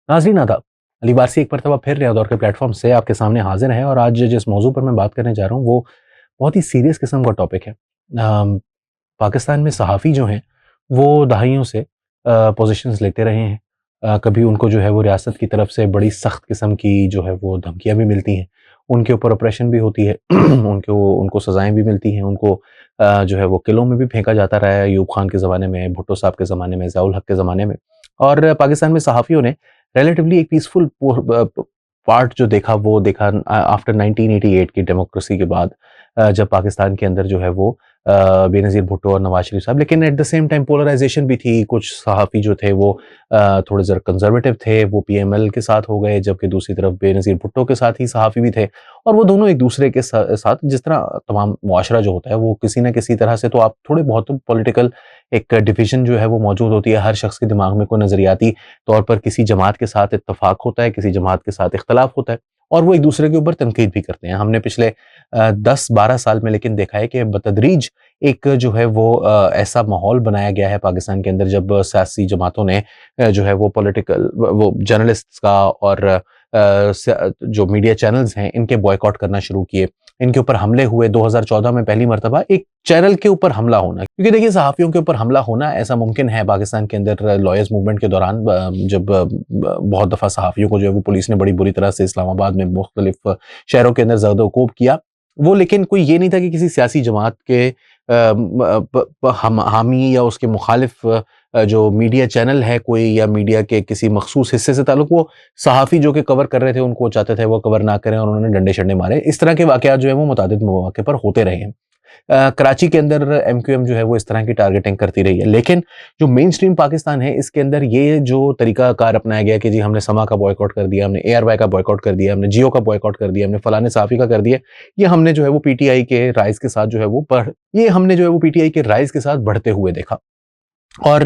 नाज़रीन आदाब, अली वारसी एक मरतबा फिर नया दौर के प्लेटफॉर्म से आपके सामने हाजिर है और आज जिस मौजू पर मैं बात करने जा रहा हूँ वो बहुत ही सीरियस किस्म का टॉपिक है। पाकिस्तान में सहाफ़ी जो हैं वो दहाइयों से पोजीशंस लेते रहे हैं। कभी उनको जो है वो रियासत की तरफ से बड़ी सख्त किस्म की जो है वो धमकियाँ भी मिलती हैं, उनके ऊपर ऑपरेशन भी होती है उनको उनको सज़ाएँ भी मिलती हैं, उनको जो है वो किलों में भी फेंका जाता रहा है, अयूब खान के ज़माने में, भुट्टो साहब के ज़माने में, ज़िया उल हक के ज़माने में। और पाकिस्तान में सहाफ़ियों ने रिलेटिवली एक पीसफुल पार्ट जो देखा वो देखा आफ्टर 1988 की डेमोक्रेसी के बाद, जब पाकिस्तान के अंदर जो है वो बेनज़ीर भुट्टो और नवाज शरीफ साहब, लेकिन at the same time polarisation भी थी। कुछ सहाफ़ी जो थे वो थोड़े ज़रा कंजर्वेटिव थे, वो पीएमएल के साथ हो गए, जबकि दूसरी तरफ बेनज़ीर भुट्टो के साथ ही सहाफ़ी भी थे और वो दोनों एक दूसरे के साथ जिस तरह तमाम मुआशरा जो होता है वो किसी न किसी तरह से तो आप थोड़े बहुत तो पॉलिटिकल एक डिवीज़न जो है वो मौजूद होती है। हर शख्स के दिमाग में कोई नज़रियाती तौर पर किसी जमात के साथ इत्तफ़ाक होता है, किसी जमात के साथ इख्तलाफ होता है और वो एक दूसरे के ऊपर तनकीद भी करते हैं। हमने पिछले 10-12 साल में लेकिन देखा है कि बतदरीज एक जो है वो ऐसा माहौल बनाया गया है पाकिस्तान के अंदर, जब सियासी जमातों ने जो है वो पॉलिटिकल वो जर्नलिस्ट्स का और जो मीडिया चैनल्स हैं इनके बॉयकॉट करना शुरू किए, इनके ऊपर हमले हुए। 2014 में पहली मर्तबा एक चैनल के ऊपर हमला होना, क्योंकि देखिए सहाफ़ियों के ऊपर हमला होना ऐसा मुमकिन है पाकिस्तान के अंदर लॉयर्स मूवमेंट के दौरान, जब बहुत दफ़ा सहाफ़ियों को जो है वो पुलिस ने बड़ी बुरी तरह से इस्लामाबाद में मुख्तलिफ शहरों के अंदर ज़द-ओ-कोब किया। वो लेकिन कोई ये नहीं था कि किसी सियासी जमात के हामी या उसके मुखालिफ जो मीडिया चैनल है कोई, या मीडिया के किसी मखसूस हिस्से से ताल्लुक, वो सहाफ़ी जो कि कवर कर रहे थे उनको चाहते थे वो कवर ना करें और उन्होंने डंडे-शंडे मारे। इस तरह के वाक़यात जो है वो मुतादिद मौके पर होते रहे हैं। कराची के अंदर एमक्यूएम जो है वो इस तरह की टारगेटिंग करती रही है, लेकिन जो मेन स्ट्रीम पाकिस्तान है इसके अंदर ये जो तरीकाकार अपनाया गया कि जी हमने समा का बॉयकॉट कर दिया, हमने एआरवाई का बॉयकॉट कर दिया, हमने जियो का बॉयकॉट कर दिया, हमने फलाने सहाफ़ी का कर दिया, ये हमने जो है वो पीटीआई के राइज़ के साथ जो है वो पीटीआई के राइज़ के साथ बढ़ते हुए देखा। और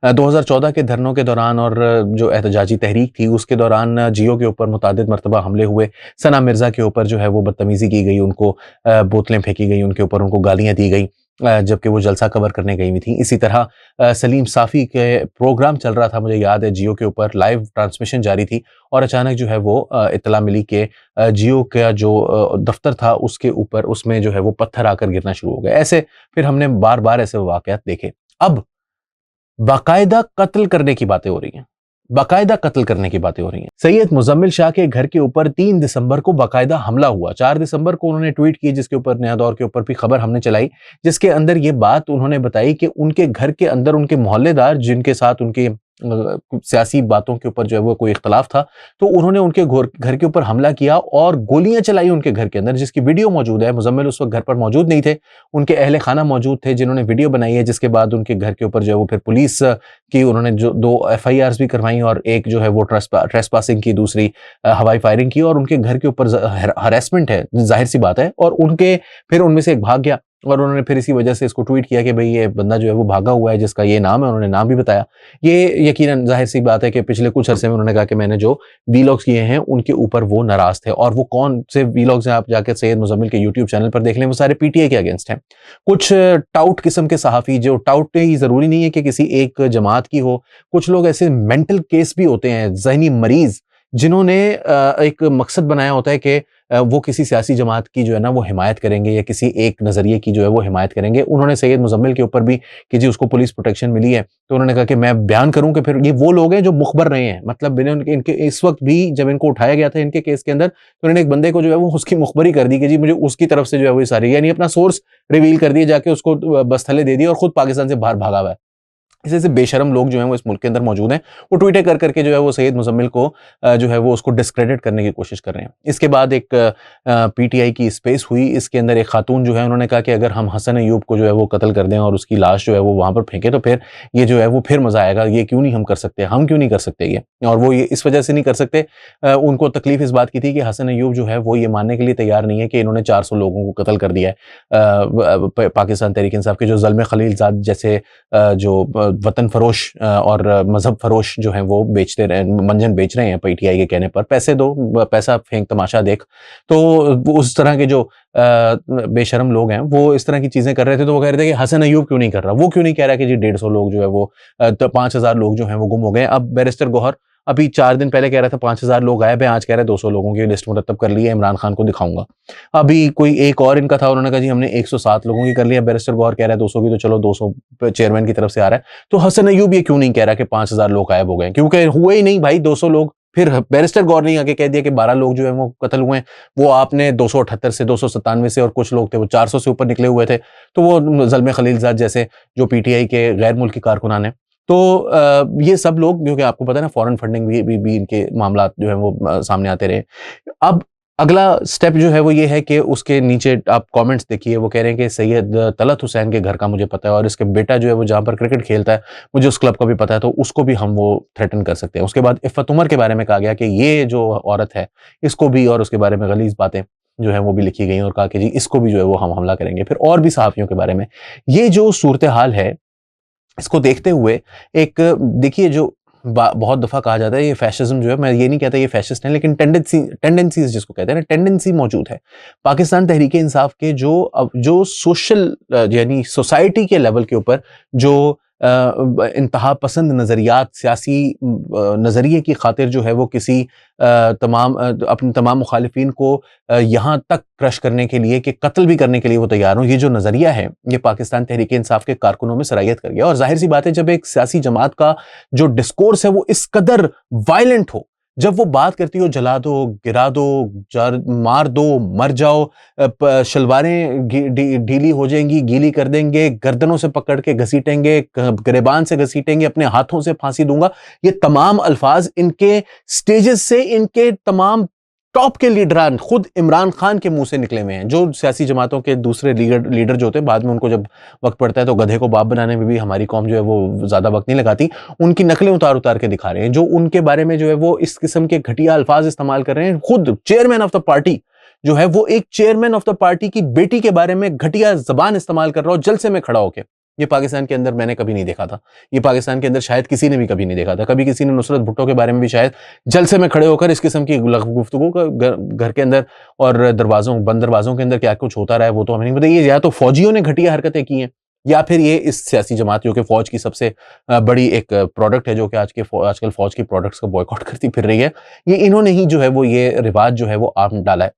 2014 के धरनों के दौरान और जो एहतजाजी तहरीक थी उसके दौरान जियो के ऊपर मुतादिद मरतबा हमले हुए। सना मिर्ज़ा के ऊपर जो है वो बदतमीज़ी की गई, उनको बोतलें फेंकी गई उनके ऊपर, उनको गालियाँ दी गई, जबकि वो जलसा कवर करने गई हुई थी। इसी तरह सलीम साफ़ी के प्रोग्राम चल रहा था, मुझे याद है जियो के ऊपर लाइव ट्रांसमिशन जारी थी और अचानक जो है वो इत्तला मिली कि जियो का जो दफ्तर था उसके ऊपर उसमें जो है वो पत्थर आकर गिरना शुरू हो गए। ऐसे फिर हमने बार-बार ऐसे वाक़यात देखे। अब बाकायदा कत्ल करने की बातें हो रही हैं, बाकायदा कत्ल करने की बातें हो रही हैं। सैयद मुज़म्मिल शाह के घर के ऊपर 3 दिसंबर को बाकायदा हमला हुआ। 4 दिसंबर को उन्होंने ट्वीट की, जिसके ऊपर नया दौर के ऊपर भी खबर हमने चलाई, जिसके अंदर ये बात उन्होंने बताई कि उनके घर के अंदर उनके मोहल्लेदार जिनके साथ उनके सियासी बातों के ऊपर जो है वो कोई इख्तलाफ था, तो उन्होंने उनके घर के ऊपर हमला किया और गोलियां चलाई उनके घर के अंदर, जिसकी वीडियो मौजूद है। मुज़म्मिल उस वक्त घर पर मौजूद नहीं थे, उनके अहले खाना मौजूद थे जिन्होंने वीडियो बनाई है, जिसके बाद उनके घर के ऊपर जो है वो फिर पुलिस की उन्होंने जो 2 एफआईआर्स भी करवाई और एक जो है वो ट्रेसपासिंग की, दूसरी हवाई फायरिंग की और उनके घर के ऊपर हरासमेंट है, जाहिर सी बात है। और उनके फिर उनमें से एक भाग गया और उन्होंने फिर इसी वजह से इसको ट्वीट किया कि भाई ये बंदा जो है वो भागा हुआ है जिसका ये नाम है, उन्होंने नाम भी बताया। ये यकीनन जाहिर सी बात है कि पिछले कुछ अरसे में उन्होंने कहा कि मैंने जो वीलॉग्स किए हैं उनके ऊपर वो नाराज थे, और वो कौन से वीलॉग्स हैं आप जाकर सैयद मुज़म्मिल के यूट्यूब चैनल पर देख लें, वो सारे पीटीआई के अगेंस्ट हैं। कुछ टाउट किस्म के सहाफ़ी, जो टाउट ही ज़रूरी नहीं है कि किसी एक जमात की हो, कुछ लोग ऐसे मेंटल केस भी होते हैं, ज़हनी मरीज़, जिन्होंने एक मकसद बनाया होता है कि वो किसी सियासी जमात की जो है ना वो हिमायत करेंगे या किसी एक नज़रिए की जो है वो हिमायत करेंगे। उन्होंने सैयद मुज़म्मिल के ऊपर भी कि जी उसको पुलिस प्रोटेक्शन मिली है, तो उन्होंने कहा कि मैं बयान करूं कि फिर ये वो लोग हैं जो मुखबर रहे हैं, मतलब बिना इनके इस वक्त भी जब इनको उठाया गया था इनके केस के अंदर, तो उन्होंने एक बंदे को जो है वो उसकी मुखबरी कर दी कि जी मुझे उसकी तरफ से जो है वो सारी, यानी अपना सोर्स रिवील कर दिए, जाके उसको बस्थले दे दिए और खुद पाकिस्तान से बाहर भागा हुआ है। ऐसे बेशरम लोग जो हैं वो इस मुल्क के अंदर मौजूद हैं, वो ट्वीटें कर करके जो है वो सैयद मुज़म्मिल को जो है वो उसको डिस्क्रेडिट करने की कोशिश कर रहे हैं। इसके बाद एक पीटीआई की स्पेस हुई, इसके अंदर एक खातून जो है उन्होंने कहा कि अगर हम हसन अयूब को जो है वो कत्ल कर दें और उसकी लाश जो है वो वहाँ पर फेंकें तो फिर ये जो है वो फिर मज़ा आएगा, ये क्यों नहीं हम कर सकते, हम क्यों नहीं कर सकते ये। और वो ये इस वजह से नहीं कर सकते, उनको तकलीफ इस बात की थी कि हसन अयूब जो है वो ये मानने के लिए तैयार नहीं है कि इन्होंने 400 लोगों को कत्ल कर दिया है। पाकिस्तान तहरीक इंसाफ के जो ज़ल्म खलीलज़ाद जैसे जो वतन फरोश और मजहब फरोश जो हैं वो बेचते रहे, मंजन बेच रहे हैं पीटीआई के कहने पर, पैसे दो, पैसा फेंक तमाशा देख। तो उस तरह के जो बेशरम लोग हैं वो इस तरह की चीजें कर रहे थे, तो वो कह रहे थे कि हसन अयूब क्यों नहीं कर रहा, वो क्यों नहीं कह रहा कि जी 150 लोग जो है वो 5000 लोग जो हैं वो गुम हो गए। अब बैरिस्टर गौहर अभी 4 दिन पहले कह रहा था 5,000 लोग गायब हैं, आज कह रहा है 200 लोगों की लिस्ट मुरतब कर ली है, इमरान खान को दिखाऊंगा। अभी कोई एक और इनका था, उन्होंने कहा जी हमने 107 लोगों की कर लिया, बैरिस्टर गौहर कह रहा है 200 की, तो चलो 200 चेयरमैन की तरफ से आ रहा है। तो हसन अयूब ये क्यों नहीं कह रहा कि 5,000 लोग गायब हो गए, क्योंकि हुए ही नहीं भाई 200 लोग। फिर बैरिस्टर गौर ने आगे कह दिया कि 12 लोग जो है वो कत्ल हुए हैं, वो आपने 278 से 297 से, और कुछ लोग थे वो 400 से ऊपर निकले हुए थे, तो वो ज़ल्मे खलीलज़ाद जैसे जो पीटीआई के गैर मुल्की कारकुनान हैं। तो ये सब लोग, क्योंकि आपको पता है ना फॉरेन फंडिंग भी इनके मामला जो है वो सामने आते रहे। अब अगला स्टेप जो है वो ये है कि उसके नीचे आप कमेंट्स देखिए, वो कह रहे हैं कि सैयद तलत हुसैन के घर का मुझे पता है, और इसके बेटा जो है वो जहाँ पर क्रिकेट खेलता है मुझे उस क्लब का भी पता है, तो उसको भी हम वो थ्रेटन कर सकते हैं। उसके बाद इफ़्फ़त उमर के बारे में कहा गया कि ये जो औरत है इसको भी, और उसके बारे में गलीज़ बातें जो है वो भी लिखी गई, और कहा कि जी इसको भी जो है वो हम हमला करेंगे। फिर और भी सहाफ़ियों के बारे में। ये जो सूरत हाल है, इसको देखते हुए एक देखिए जो बहुत दफ़ा कहा जाता है ये फैशिज़्म जो है, मैं ये नहीं कहता ये फैशिस्ट है, लेकिन टेंडेंसीज़ जिसको कहते हैं ना, टेंडेंसी मौजूद है। पाकिस्तान तहरीक इंसाफ के जो सोशल यानी सोसाइटी के लेवल के ऊपर जो इंतहा पसंद नज़रियात, सियासी नज़रिए की खातिर जो है वो किसी अपने तमाम मुखालिफिन को यहाँ तक क्रश करने के लिए कि कत्ल भी करने के लिए वो तैयार हों, ये जो नज़रिया है ये पाकिस्तान तहरीक इंसाफ के कारकुनों में सरायत कर गया। और जाहिर सी बात है, जब एक सियासी जमात का जो डिस्कोर्स है वो इस कदर वायलेंट हो, जब वो बात करती हो जला दो, गिरा दो, मार दो, मर जाओ, शलवारें ढीली हो जाएंगी, गीली कर देंगे, गर्दनों से पकड़ के घसीटेंगे, गिरेबान से घसीटेंगे, अपने हाथों से फांसी दूंगा, ये तमाम अल्फाज इनके स्टेजेस से इनके तमाम टॉप के लीडरान खुद इमरान खान के मुंह से निकले हुए हैं। जो सियासी जमातों के दूसरे लीडर जो होते हैं, बाद में उनको जब वक्त पड़ता है तो गधे को बाप बनाने में भी हमारी कौम जो है वो ज्यादा वक्त नहीं लगाती, उनकी नकलें उतार उतार के दिखा रहे हैं, जो उनके बारे में जो है वो इस किस्म के घटिया अल्फाज इस्तेमाल कर रहे हैं। खुद चेयरमैन ऑफ द पार्टी जो है वो एक चेयरमैन ऑफ द पार्टी की बेटी के बारे में घटिया जबान इस्तेमाल कर रहा हो जलसे में खड़ा होकर। ये पाकिस्तान के अंदर मैंने कभी नहीं देखा था, ये पाकिस्तान के अंदर शायद किसी ने भी कभी नहीं देखा था। कभी किसी ने नुसरत भुट्टो के बारे में भी शायद जलसे में खड़े होकर इस किस्म की गुफ्तगू का घर के अंदर और बंद दरवाजों के अंदर क्या कुछ होता रहा है वो तो हमें नहीं पता। ये या तो फौजियों ने घटिया हरकतें की हैं, या फिर ये इस सियासी जमात जो कि फौज की सबसे बड़ी एक प्रोडक्ट है, जो कि आजकल फौज की प्रोडक्ट्स का बॉयकॉट करती फिर रही है, ये इन्होंने ही जो है वो ये रिवाज जो है वो आम डाला है।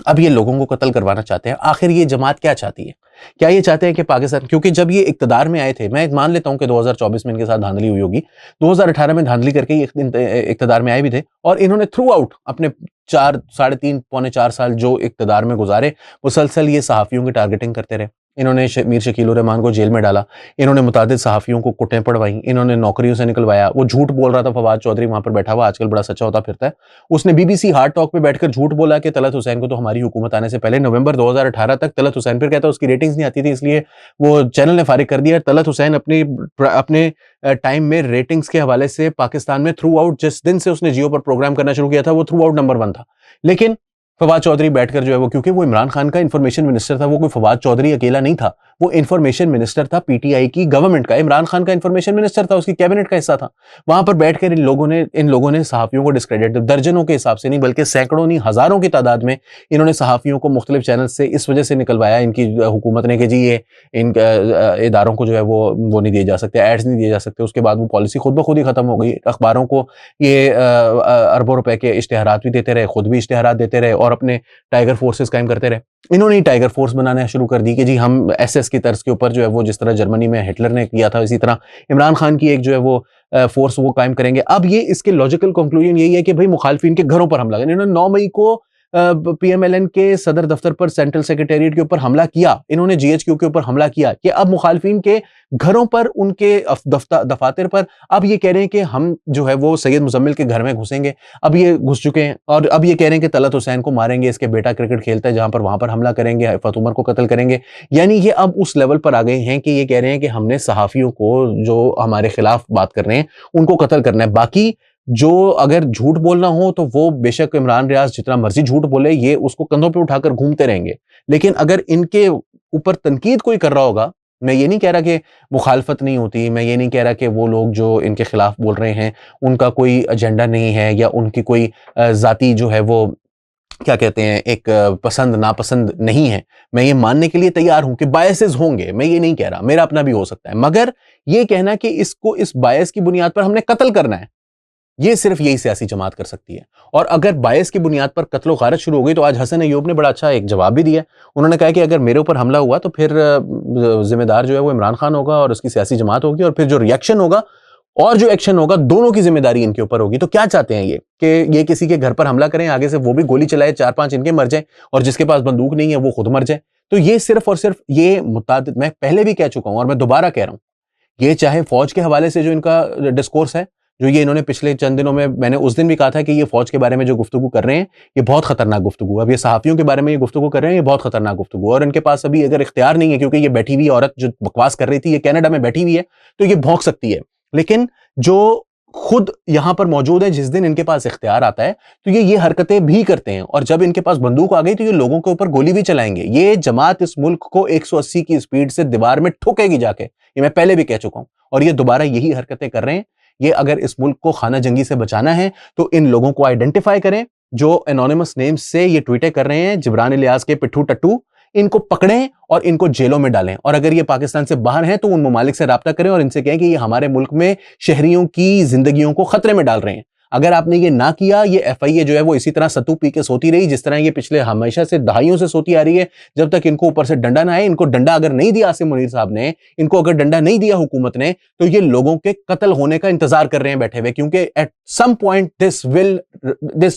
अब ये लोगों को कत्ल करवाना चाहते हैं। आखिर ये जमात क्या चाहती है? क्या ये चाहते हैं कि पाकिस्तान, क्योंकि जब ये इक्तदार में आए थे, मैं मान लेता हूं कि 2024 में इनके साथ धांधली हुई होगी, 2018 में धांधली करके ये इक्तदार में आए भी थे, और इन्होंने थ्रू आउट अपने 4 साढ़े 3 पौने 4 साल जो इक्तदार में गुजारे, मुसलसल ये सहाफ़ियों की टारगेटिंग करते रहे। इन्होंने मीर शकील उर रहमान को जेल में डाला, इन्होंने मुतादिद सहाफ़ियों को कुटें पड़वाई, इन्होंने नौकरियों से निकलवाया। वो झूठ बोल रहा था फवाद चौधरी, वहां पर बैठा हुआ, आजकल बड़ा सच्चा होता फिरता है, उसने बीबीसी हार्ड टॉक पे बैठकर झूठ बोला कि तलत हुसैन को तो हमारी हुकूमत आने से पहले नवंबर 2018 तक तलत हुसैन, फिर कहता उसकी रेटिंग्स नहीं आती थी इसलिए वो चैनल ने फारिग कर दिया। तलत हुसैन अपने टाइम में रेटिंग्स के हवाले से पाकिस्तान में थ्रू आउट, जिस दिन से उसने जियो पर प्रोग्राम करना शुरू किया था, वो थ्रू आउट नंबर 1 था। लेकिन फवाद चौधरी बैठकर जो है वो, क्योंकि वो इमरान खान का इंफॉर्मेशन मिनिस्टर था, वो कोई फवाद चौधरी अकेला नहीं था, वो इंफॉर्मेशन मिनिस्टर था पीटीआई की गवर्नमेंट का, इमरान खान का इंफॉर्मेशन मिनिस्टर था, उसकी कैबिनेट का हिस्सा था। वहां पर बैठकर इन लोगों ने सहाफियों को डिस्क्रेडिट, दर्जनों के हिसाब से नहीं बल्कि सैकड़ों नहीं हजारों की तादाद में इन्होंने सहाफियों को मुख्तलिफ चैनल से इस वजह से निकलवाया इनकी हुकूमत ने कि जी ये इन इदारों को जो है वो नहीं दिए जा सकते, एड्स नहीं दिए जा सकते। उसके बाद वो पॉलिसी खुद ब खुद ही खत्म हो गई। अखबारों को ये अरबों रुपए के इश्तेहारात भी देते रहे, खुद भी इश्तेहारात देते रहे और अपने टाइगर फोर्सेस कायम करते रहे। इन्होंने टाइगर फोर्स बनाना शुरू कर दी कि जी हम एसएस की तर्ज के ऊपर जो है वो, जिस तरह जर्मनी में हिटलर ने किया था, इसी तरह इमरान खान की एक जो है वो फोर्स वो कायम करेंगे। अब ये इसके लॉजिकल कंक्लूजन यही है कि भाई मुखालिफिन के घरों पर हमला करें। इन्होंने 9 मई को पीएमएलएन के सदर दफ्तर पर, सेंट्रल सेक्रेटेरिएट के ऊपर हमला किया, इन्होंने जीएचक्यू के ऊपर हमला किया कि अब मुखालिफिन के घरों पर, उनके दफातर पर अब ये कह रहे हैं कि हम जो है वो सैयद मुजम्मिल के घर में घुसेंगे। अब ये घुस चुके हैं और अब ये कह रहे हैं कि तलत हुसैन को मारेंगे, इसके बेटा क्रिकेट खेलता है जहां पर, वहां पर हमला करेंगे, इफ़्फ़त उमर को कत्ल करेंगे। यानी ये अब उस लेवल पर आ गए हैं कि ये कह रहे हैं कि हमने सहाफियों को जो हमारे खिलाफ बात कर रहे हैं उनको कत्ल करना है। बाकी जो अगर झूठ बोलना हो तो वो बेशक इमरान रियाज जितना मर्जी झूठ बोले, ये उसको कंधों पे उठाकर घूमते रहेंगे। लेकिन अगर इनके ऊपर तनकीद कोई कर रहा होगा, मैं ये नहीं कह रहा कि मुखालफत नहीं होती, मैं ये नहीं कह रहा कि वो लोग जो इनके खिलाफ बोल रहे हैं उनका कोई एजेंडा नहीं है या उनकी कोई जाती जो है वो क्या कहते हैं एक पसंद नापसंद नहीं है, मैं ये मानने के लिए तैयार हूं कि बायसेस होंगे, मैं ये नहीं कह रहा, मेरा अपना भी हो सकता है। मगर ये कहना कि इसको इस बायस की बुनियाद पर हमने कत्ल करना है, ये सिर्फ यही सियासी जमात कर सकती है। और अगर बायस की बुनियाद पर कत्लो गारत शुरू हो गई, तो आज हसन अय्यूब ने बड़ा अच्छा एक जवाब भी दिया। उन्होंने कहा कि अगर मेरे ऊपर हमला हुआ तो फिर जिम्मेदार जो है वो इमरान खान होगा और उसकी सियासी जमात होगी, और फिर जो रिएक्शन होगा और जो एक्शन होगा, दोनों की जिम्मेदारी इनके ऊपर होगी। तो क्या चाहते हैं ये कि ये किसी के घर पर हमला करें, आगे से वो भी गोली चलाए, 4-5 इनके मर जाए, और जिसके पास बंदूक नहीं है वो खुद मर जाए। तो ये सिर्फ और सिर्फ ये मुतादिद, मैं पहले भी कह चुका हूं और मैं दोबारा कह रहा हूं, ये चाहे फौज के हवाले से जो इनका डिस्कोर्स है, जो ये इन्होंने पिछले चंद दिनों में, मैंने उस दिन भी कहा था कि ये फौज के बारे में जो गुफ्तगू कर रहे हैं ये बहुत खतरनाक गुफ्तगू। अब ये सहाफियों के बारे में ये गुफ्तगू कर रहे हैं, ये बहुत खतरनाक गुफ्तगू। और इनके पास अभी अगर इख्तियार नहीं है, क्योंकि ये बैठी हुई औरत जो बकवास कर रही थी ये कनाडा में बैठी हुई है, तो ये भौंक सकती है, लेकिन जो खुद यहां पर मौजूद है, जिस दिन इनके पास इख्तियार आता है तो ये हरकतें भी करते हैं। और जब इनके पास बंदूक आ गई तो ये लोगों के ऊपर गोली भी चलाएंगे। ये जमात इस मुल्क को 180 की स्पीड से दीवार में ठोकेगी जाके, ये मैं पहले भी कह चुका हूं, और ये दोबारा यही हरकतें कर रहे हैं। ये अगर इस मुल्क को खाना जंगी से बचाना है तो इन लोगों को आइडेंटिफाई करें जो एनोनिमस नेम से ये ट्वीटें कर रहे हैं, जिब्रान इलियास के पिट्ठू टट्टू, इनको पकड़ें और इनको जेलों में डालें। और अगर ये पाकिस्तान से बाहर हैं तो उन ममालिक से राब्ता करें और इनसे कहें कि ये हमारे मुल्क में शहरियों की जिंदगियों को खतरे में डाल रहे हैं। अगर आपने ये ना किया, ये FIA जो है वो इसी तरह सत्तू पी के सोती रही, जिस तरह ये पिछले हमेशा से दहाइयों से सोती आ रही है, जब तक इनको ऊपर से डंडा ना आए। इनको डंडा अगर नहीं दिया आसिम मुनीर साहब ने, इनको अगर डंडा नहीं दिया हुकूमत ने, तो ये लोगों के कत्ल होने का इंतजार कर रहे हैं बैठे हुए, क्योंकि at some point this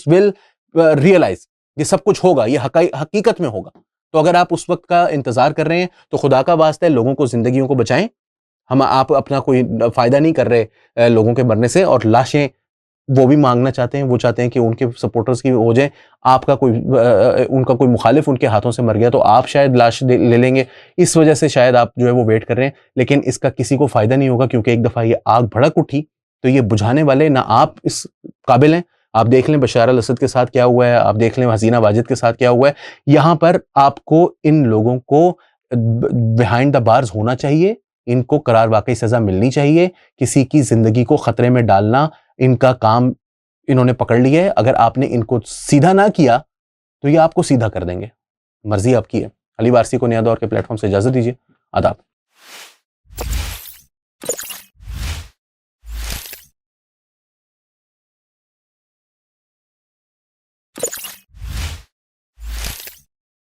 will realise, ये सब कुछ होगा, ये हकीकत में होगा। तो अगर आप उस वक्त का इंतजार कर रहे हैं तो खुदा का वास्ता है लोगों को, जिंदगियों को बचाएं। आप अपना कोई फायदा नहीं कर रहे लोगों के मरने से, और लाशें वो भी मांगना चाहते हैं, वो चाहते हैं कि उनके सपोर्टर्स की हो जाए। आपका कोई उनका कोई मुखालिफ उनके हाथों से मर गया तो आप शायद लाश ले लेंगे, इस वजह से शायद आप जो है वो वेट कर रहे हैं, लेकिन इसका किसी को फायदा नहीं होगा, क्योंकि एक दफा ये आग भड़क उठी तो ये बुझाने वाले ना आप इस काबिल हैं। आप देख लें बशार अल असद के साथ क्या हुआ है, आप देख लें हसीना वाजिद के साथ क्या हुआ है। यहां पर आपको इन लोगों को बिहाइंड द बार्स होना चाहिए, इनको करार वाकई सजा मिलनी चाहिए। किसी की जिंदगी को खतरे में डालना इनका काम इन्होंने पकड़ लिया है। अगर आपने इनको सीधा ना किया तो ये आपको सीधा कर देंगे। मर्जी आपकी है। अली वारसी को नया दौर के प्लेटफॉर्म से इजाजत दीजिए। आदाब।